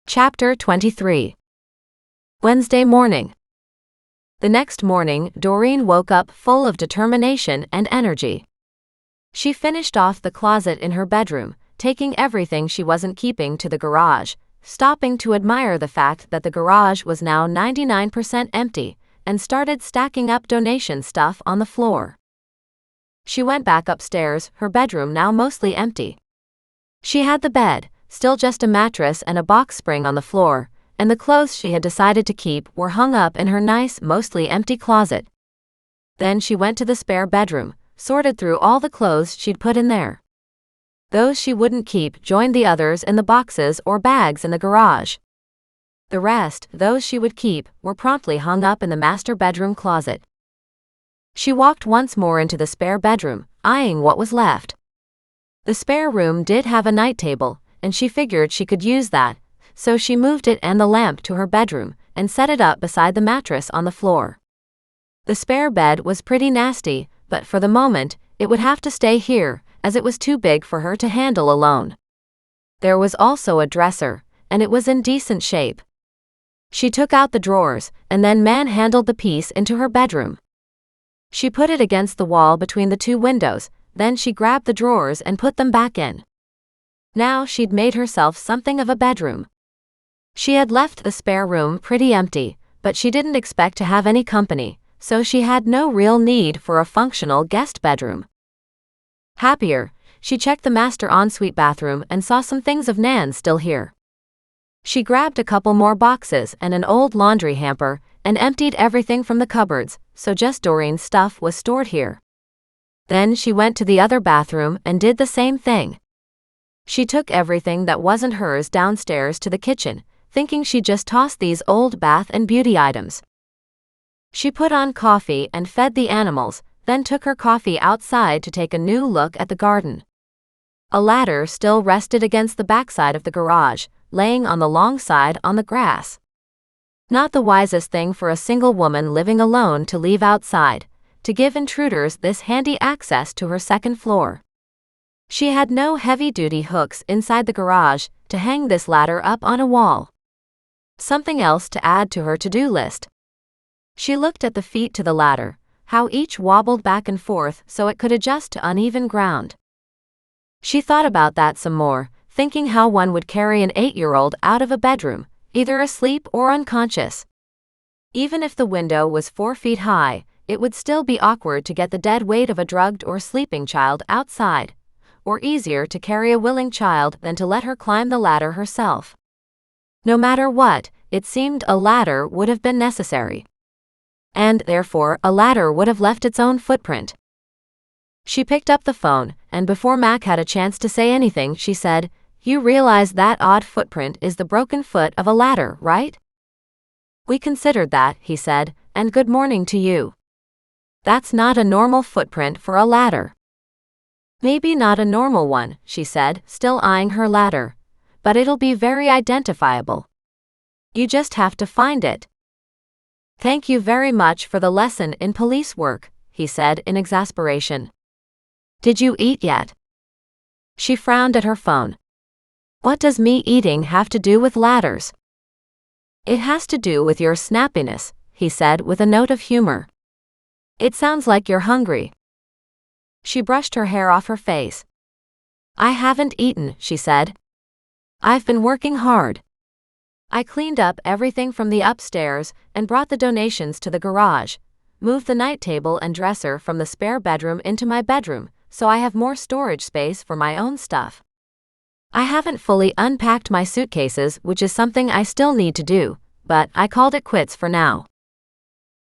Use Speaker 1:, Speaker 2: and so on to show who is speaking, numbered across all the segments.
Speaker 1: Chapter 23. Wednesday morning. The next morning, Doreen woke up full of determination and energy. She finished off the closet in her bedroom, taking everything she wasn't keeping to the garage, stopping to admire the fact that the garage was now 99% empty, and started stacking up donation stuff on the floor. She went back upstairs, her bedroom now mostly empty. She had the bed, still just a mattress and a box spring on the floor, and the clothes she had decided to keep were hung up in her nice, mostly empty closet. Then she went to the spare bedroom, sorted through all the clothes she'd put in there. Those she wouldn't keep joined the others in the boxes or bags in the garage. The rest, those she would keep, were promptly hung up in the master bedroom closet. She walked once more into the spare bedroom, eyeing what was left. The spare room did have a night table, and she figured she could use that, so she moved it and the lamp to her bedroom, and set it up beside the mattress on the floor. The spare bed was pretty nasty, but for the moment, it would have to stay here, as it was too big for her to handle alone. There was also a dresser, and it was in decent shape. She took out the drawers, and then manhandled the piece into her bedroom. She put it against the wall between the two windows, then she grabbed the drawers and put them back in. Now she'd made herself something of a bedroom. She had left the spare room pretty empty, but she didn't expect to have any company, so she had no real need for a functional guest bedroom. Happier, she checked the master ensuite bathroom and saw some things of Nan's still here. She grabbed a couple more boxes and an old laundry hamper, and emptied everything from the cupboards, so just Doreen's stuff was stored here. Then she went to the other bathroom and did the same thing. She took everything that wasn't hers downstairs to the kitchen, thinking she'd just toss these old bath and beauty items. She put on coffee and fed the animals, then took her coffee outside to take a new look at the garden. A ladder still rested against the backside of the garage, laying on the long side on the grass. Not the wisest thing for a single woman living alone to leave outside, to give intruders this handy access to her second floor. She had no heavy-duty hooks inside the garage to hang this ladder up on a wall. Something else to add to her to-do list. She looked at the feet to the ladder, how each wobbled back and forth so it could adjust to uneven ground. She thought about that some more, thinking how one would carry an 8-year-old out of a bedroom, either asleep or unconscious. Even if the window was 4 feet high, it would still be awkward to get the dead weight of a drugged or sleeping child outside, or easier to carry a willing child than to let her climb the ladder herself. No matter what, it seemed a ladder would have been necessary. And therefore, a ladder would have left its own footprint. She picked up the phone, and before Mac had a chance to say anything, she said, "You realize that odd footprint is the broken foot of a ladder, right?" "We considered that," he said, "and good morning to you. That's not a normal footprint for a ladder." "Maybe not a normal one," she said, still eyeing her ladder, "but it'll be very identifiable. You just have to find it." "Thank you very much for the lesson in police work," he said in exasperation. "Did you eat yet?" She frowned at her phone. "What does me eating have to do with ladders?" "It has to do with your snappiness," he said with a note of humor. "It sounds like you're hungry." She brushed her hair off her face. "I haven't eaten," she said. "I've been working hard. I cleaned up everything from the upstairs and brought the donations to the garage, moved the night table and dresser from the spare bedroom into my bedroom, so I have more storage space for my own stuff. I haven't fully unpacked my suitcases, which is something I still need to do, but I called it quits for now.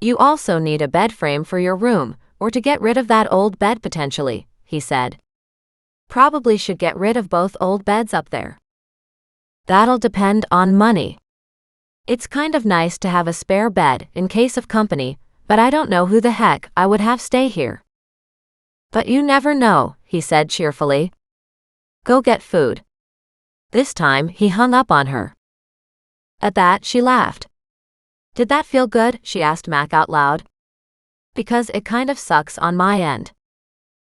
Speaker 1: You also need a bed frame for your room, or to get rid of that old bed potentially," he said. "Probably should get rid of both old beds up there." "That'll depend on money. It's kind of nice to have a spare bed in case of company, but I don't know who the heck I would have stay here." "But you never know," he said cheerfully. "Go get food." This time he hung up on her. At that she laughed. "Did that feel good?" she asked Mac out loud. "Because it kind of sucks on my end."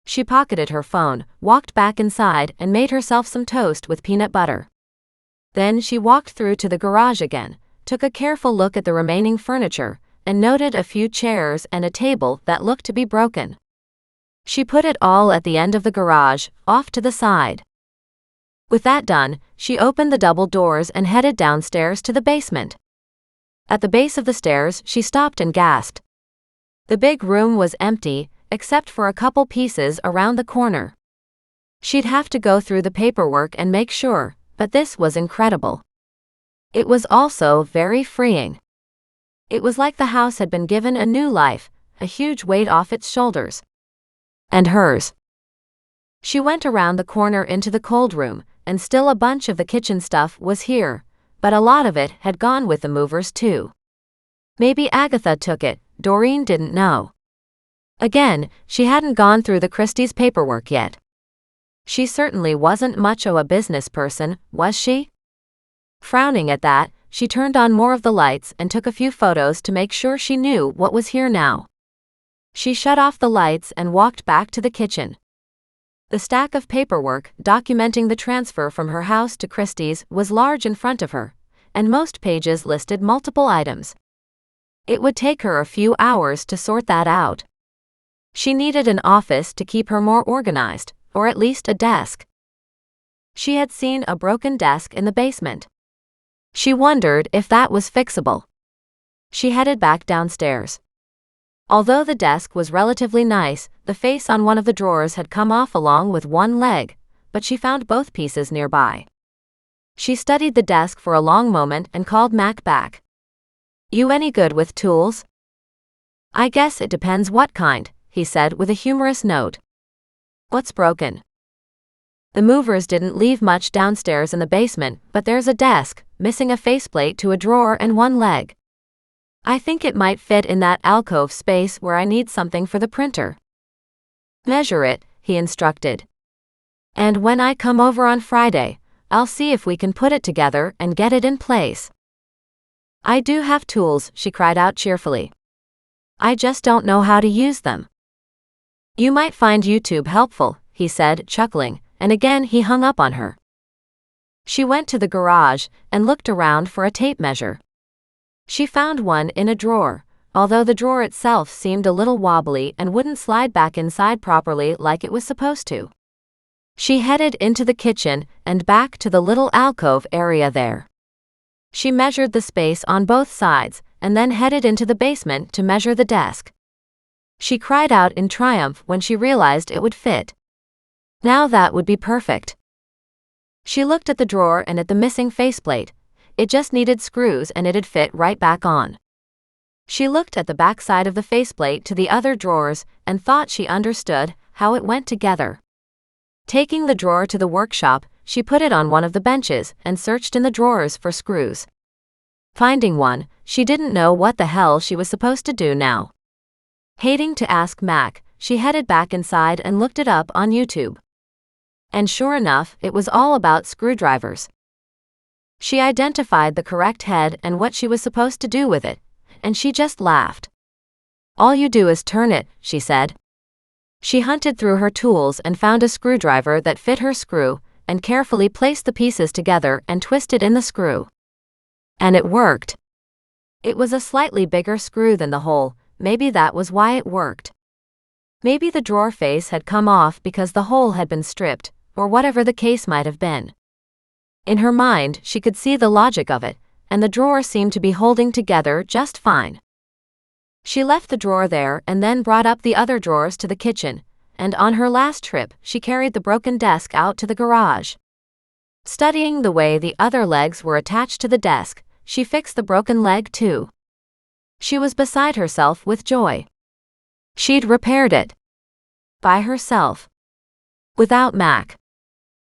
Speaker 1: She pocketed her phone, walked back inside and made herself some toast with peanut butter. Then she walked through to the garage again, took a careful look at the remaining furniture, and noted a few chairs and a table that looked to be broken. She put it all at the end of the garage, off to the side. With that done, she opened the double doors and headed downstairs to the basement. At the base of the stairs, she stopped and gasped. The big room was empty, except for a couple pieces around the corner. She'd have to go through the paperwork and make sure, but this was incredible. It was also very freeing. It was like the house had been given a new life, a huge weight off its shoulders. And hers. She went around the corner into the cold room, and still a bunch of the kitchen stuff was here, but a lot of it had gone with the movers too. Maybe Agatha took it, Doreen didn't know. Again, she hadn't gone through the Christie's paperwork yet. She certainly wasn't much of a business person, was she? Frowning at that, she turned on more of the lights and took a few photos to make sure she knew what was here now. She shut off the lights and walked back to the kitchen. The stack of paperwork documenting the transfer from her house to Christie's was large in front of her, and most pages listed multiple items. It would take her a few hours to sort that out. She needed an office to keep her more organized, or at least a desk. She had seen a broken desk in the basement. She wondered if that was fixable. She headed back downstairs. Although the desk was relatively nice, the face on one of the drawers had come off along with one leg, but she found both pieces nearby. She studied the desk for a long moment and called Mac back. "You any good with tools?" "I guess it depends what kind," he said with a humorous note. "What's broken?" "The movers didn't leave much downstairs in the basement, but there's a desk, missing a faceplate to a drawer and one leg. I think it might fit in that alcove space where I need something for the printer." "Measure it," he instructed. "And when I come over on Friday, I'll see if we can put it together and get it in place." "I do have tools," she cried out cheerfully. "I just don't know how to use them." "You might find YouTube helpful," he said, chuckling, and again he hung up on her. She went to the garage and looked around for a tape measure. She found one in a drawer, although the drawer itself seemed a little wobbly and wouldn't slide back inside properly like it was supposed to. She headed into the kitchen and back to the little alcove area there. She measured the space on both sides and then headed into the basement to measure the desk. She cried out in triumph when she realized it would fit. Now that would be perfect. She looked at the drawer and at the missing faceplate. It just needed screws and it'd fit right back on. She looked at the back side of the faceplate to the other drawers and thought she understood how it went together. Taking the drawer to the workshop, she put it on one of the benches and searched in the drawers for screws. Finding one, she didn't know what the hell she was supposed to do now. Hating to ask Mac, she headed back inside and looked it up on YouTube. And sure enough, it was all about screwdrivers. She identified the correct head and what she was supposed to do with it, and she just laughed. "All you do is turn it," she said. She hunted through her tools and found a screwdriver that fit her screw, and carefully placed the pieces together and twisted in the screw. And it worked. It was a slightly bigger screw than the hole, maybe that was why it worked. Maybe the drawer face had come off because the hole had been stripped, or whatever the case might have been. In her mind, she could see the logic of it, and the drawer seemed to be holding together just fine. She left the drawer there and then brought up the other drawers to the kitchen, and on her last trip, she carried the broken desk out to the garage. Studying the way the other legs were attached to the desk, she fixed the broken leg too. She was beside herself with joy. She'd repaired it. By herself. Without Mac.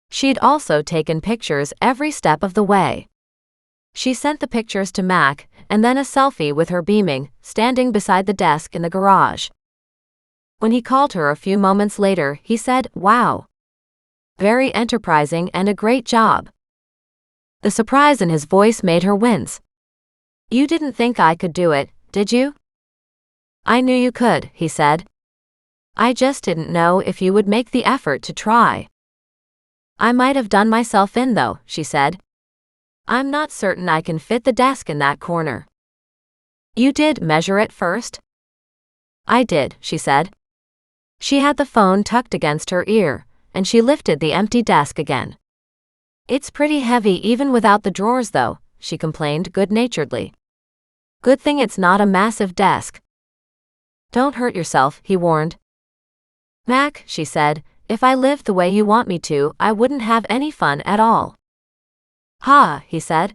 Speaker 1: She'd also taken pictures every step of the way. She sent the pictures to Mac, and then a selfie with her beaming, standing beside the desk in the garage. When he called her a few moments later, he said, "Wow. Very enterprising and a great job." The surprise in his voice made her wince. "You didn't think I could do it, did you?" "I knew you could," he said. "I just didn't know if you would make the effort to try." "I might have done myself in though," she said. I'm not certain I can fit the desk in that corner. You did measure it first? I did, she said. She had the phone tucked against her ear, and she lifted the empty desk again. It's pretty heavy even without the drawers though, she complained good-naturedly. Good thing it's not a massive desk. Don't hurt yourself, he warned. Mac, she said, if I lived the way you want me to, I wouldn't have any fun at all. Ha, he said.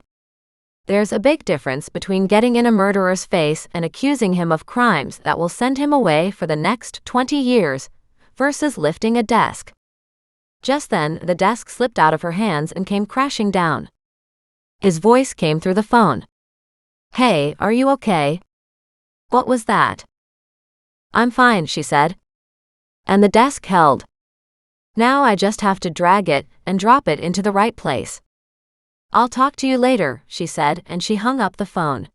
Speaker 1: There's a big difference between getting in a murderer's face and accusing him of crimes that will send him away for the next 20 years, versus lifting a desk. Just then, the desk slipped out of her hands and came crashing down. His voice came through the phone. Hey, are you okay? What was that? I'm fine, she said. And the desk held. Now I just have to drag it and drop it into the right place. I'll talk to you later, she said, and she hung up the phone.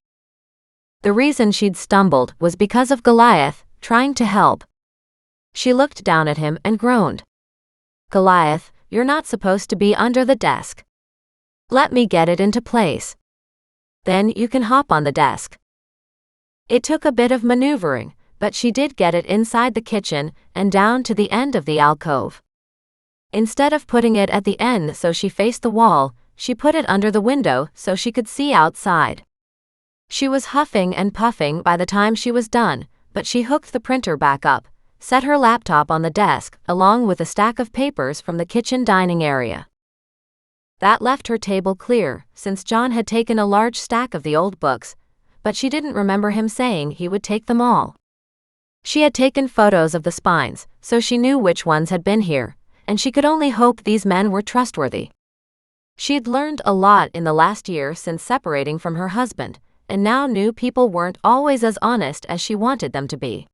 Speaker 1: The reason she'd stumbled was because of Goliath, trying to help. She looked down at him and groaned. Goliath, you're not supposed to be under the desk. Let me get it into place. Then you can hop on the desk. It took a bit of maneuvering, but she did get it inside the kitchen and down to the end of the alcove. Instead of putting it at the end so she faced the wall, she put it under the window so she could see outside. She was huffing and puffing by the time she was done, but she hooked the printer back up, set her laptop on the desk, along with a stack of papers from the kitchen dining area. That left her table clear, since John had taken a large stack of the old books, but she didn't remember him saying he would take them all. She had taken photos of the spines, so she knew which ones had been here, and she could only hope these men were trustworthy. She'd learned a lot in the last year since separating from her husband, and now knew people weren't always as honest as she wanted them to be.